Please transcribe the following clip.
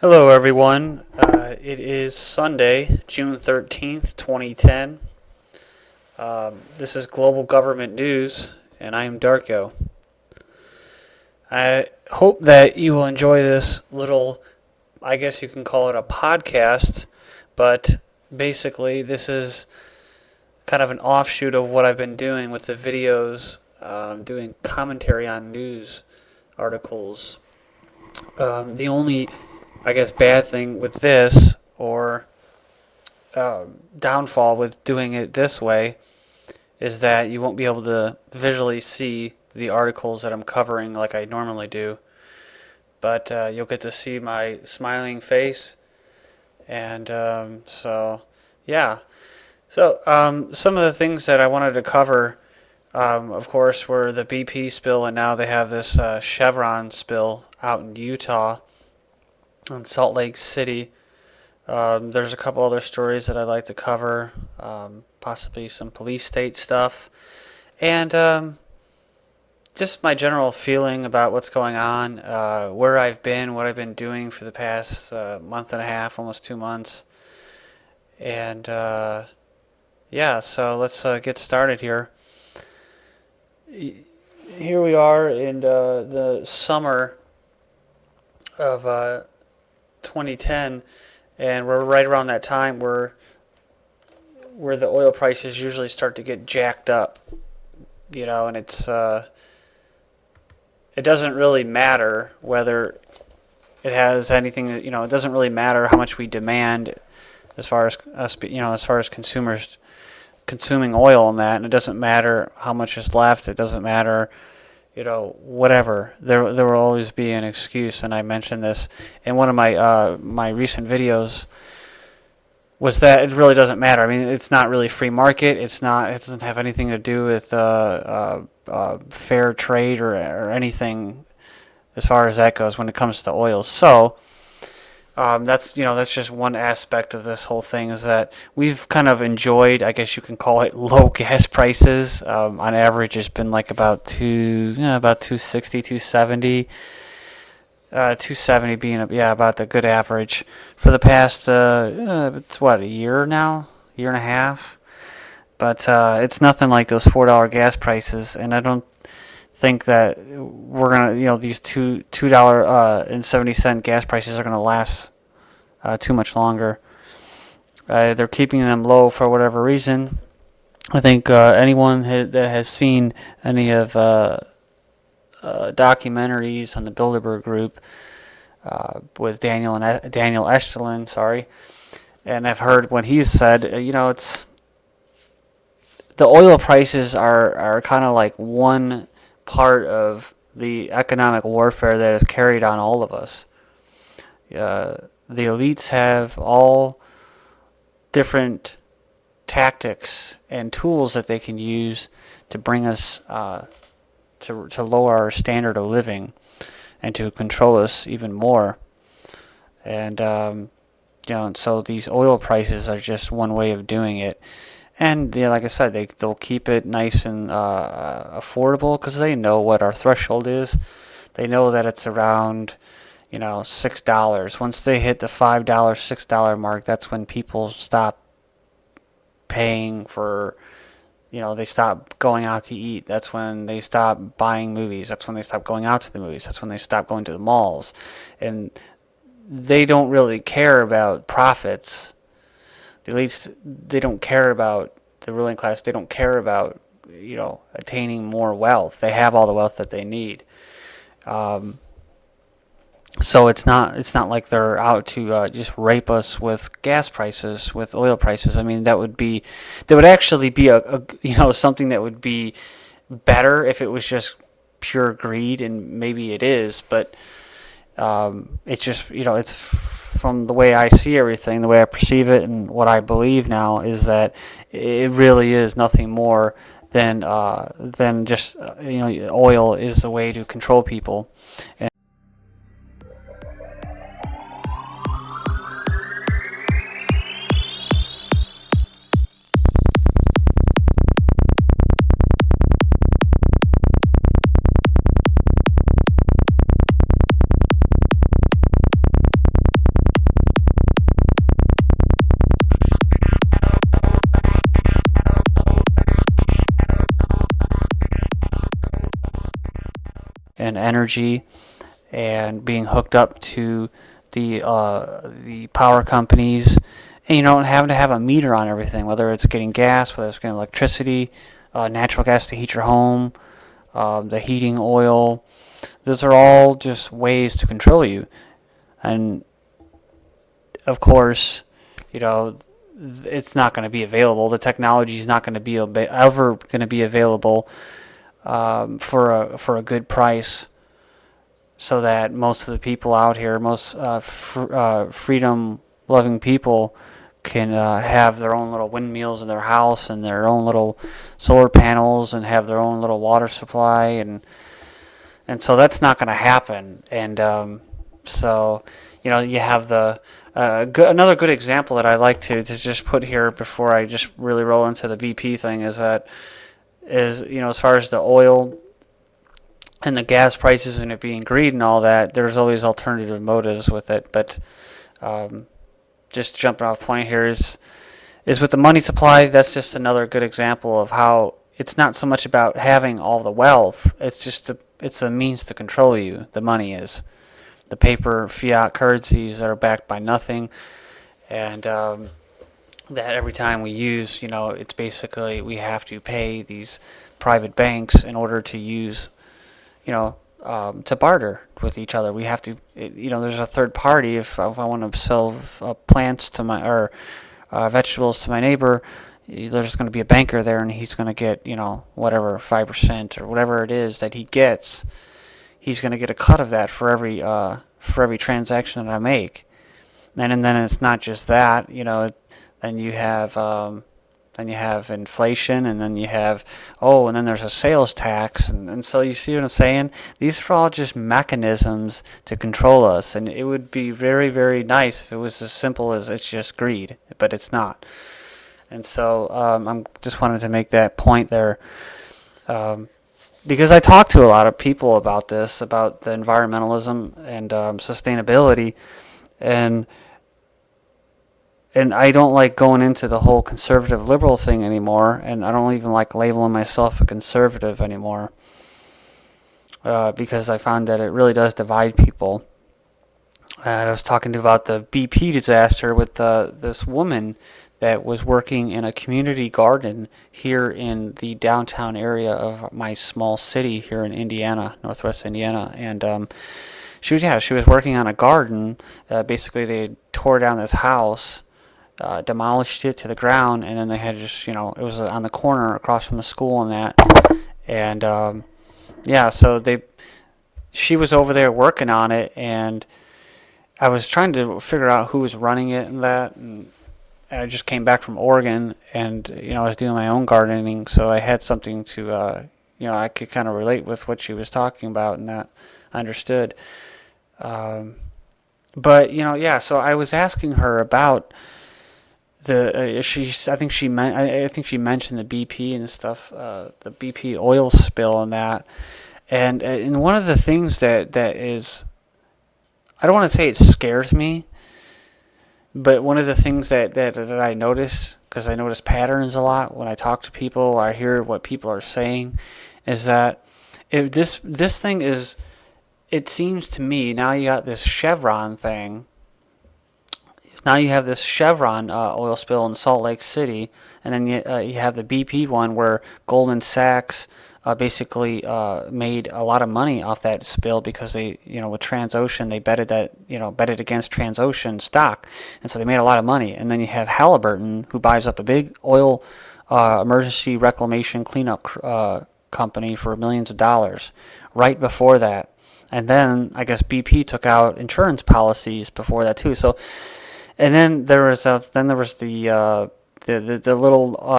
Hello, everyone. It is Sunday, June 13th, 2010. This is Global Government News, and I am Darko. I hope that you will enjoy this little, I guess you can call it a podcast, but basically, this is kind of an offshoot of what I've been doing with the videos, doing commentary on news articles. The only bad thing with this, or downfall with doing it this way, is that you won't be able to visually see the articles that I'm covering like I normally do. But you'll get to see my smiling face. And yeah. So some of the things that I wanted to cover, of course, were the BP spill, and now they have this Chevron spill out in Utah, in Salt Lake City. There's a couple other stories that I'd like to cover, possibly some police state stuff, and just my general feeling about what's going on, where I've been, what I've been doing for the past month and a half, almost 2 months. And yeah, so let's get started here. Here we are in the summer of 2010, and we're right around that time where the oil prices usually start to get jacked up, and it doesn't really matter whether it has anything, it doesn't really matter how much we demand as far as us, as far as consumers consuming oil and that, and it doesn't matter how much is left, it doesn't matter, whatever. There will always be an excuse, and I mentioned this in one of my recent videos, was that it really doesn't matter. I mean, it's not really free market. It doesn't have anything to do with fair trade or anything as far as that goes when it comes to oil. So that's just one aspect of this whole thing, is that we've kind of enjoyed, I guess you can call it, low gas prices. On average, it's been like about 260, 270. 270 being about the good average for the past it's a year now, year and a half. But it's nothing like those $4 gas prices, and I don't think that we're gonna, these $2.70 gas prices are gonna last too much longer. They're keeping them low for whatever reason. I think anyone that has seen any of documentaries on the Bilderberg Group with Daniel Estulin, and I've heard what he's said. It's the oil prices are kind of like one part of the economic warfare that is carried on all of us. The elites have all different tactics and tools that they can use to bring us to lower our standard of living and to control us even more. And and so these oil prices are just one way of doing it. And like I said, they'll keep it nice and affordable because they know what our threshold is. They know that it's around $6. Once they hit the $5, $6 mark, that's when people stop paying for, they stop going out to eat. That's when they stop buying movies. That's when they stop going out to the movies. That's when they stop going to the malls. And they don't really care about profits. The elites, they don't care about the ruling class. They don't care about, attaining more wealth. They have all the wealth that they need. So it's not like they're out to just rape us with gas prices, with oil prices. I mean, that would actually be a something that would be better if it was just pure greed, and maybe it is, but it's just it's from the way I see everything, the way I perceive it, and what I believe now is that it really is nothing more than just oil is the way to control people. And and energy and being hooked up to the power companies, and you don't have to have a meter on everything, whether it's getting gas, whether it's getting electricity, natural gas to heat your home, the heating oil. Those are all just ways to control you. And of course, you know, it's not going to be available. The technology is not going to be ever going to be available for a good price, so that most of the people out here, most freedom-loving people, can have their own little windmills in their house and their own little solar panels and have their own little water supply, and so that's not going to happen. And so, you have the another good example that I like to just put here before I just really roll into the BP thing is as far as the oil and the gas prices and it being greed and all that, there's always alternative motives with it. But just jumping off point here is with the money supply. That's just another good example of how it's not so much about having all the wealth. It's a means to control you. The money is the paper fiat currencies that are backed by nothing, and that every time we use, it's basically we have to pay these private banks in order to use, to barter with each other. We have to, there's a third party. If I want to sell plants to or vegetables to my neighbor, there's going to be a banker there, and he's going to get, whatever 5% or whatever it is that he gets. He's going to get a cut of that for every transaction that I make. And then it's not just that, then you have inflation, and then you have and then there's a sales tax, and so you see what I'm saying? These are all just mechanisms to control us, and it would be very, very nice if it was as simple as it's just greed, but it's not. And so I'm just wanted to make that point there, because I talk to a lot of people about this, about the environmentalism and sustainability, and I don't like going into the whole conservative liberal thing anymore, and I don't even like labeling myself a conservative anymore, because I found that it really does divide people. And I was talking about the BP disaster with this woman that was working in a community garden here in the downtown area of my small city here in Indiana, Northwest Indiana, and she was working on a garden. Basically, they tore down this house, demolished it to the ground, and then they had just, it was on the corner across from the school and that, and so she was over there working on it, and I was trying to figure out who was running it and that, and I just came back from Oregon, and I was doing my own gardening, so I had something to I could kind of relate with what she was talking about, and that I understood. But so I was asking her about I think she mentioned the BP and stuff, the BP oil spill and that, and one of the things that is, I don't want to say it scares me, but one of the things that I notice, because I notice patterns a lot when I talk to people, or I hear what people are saying, is that if this thing is, it seems to me, now you got this Chevron thing. Now you have this Chevron oil spill in Salt Lake City, and then you have the BP one where Goldman Sachs basically made a lot of money off that spill because they, with Transocean, they betted against Transocean stock, and so they made a lot of money. And then you have Halliburton, who buys up a big oil emergency reclamation cleanup company for millions of dollars right before that. And then I guess BP took out insurance policies before that too. So, and then there was the little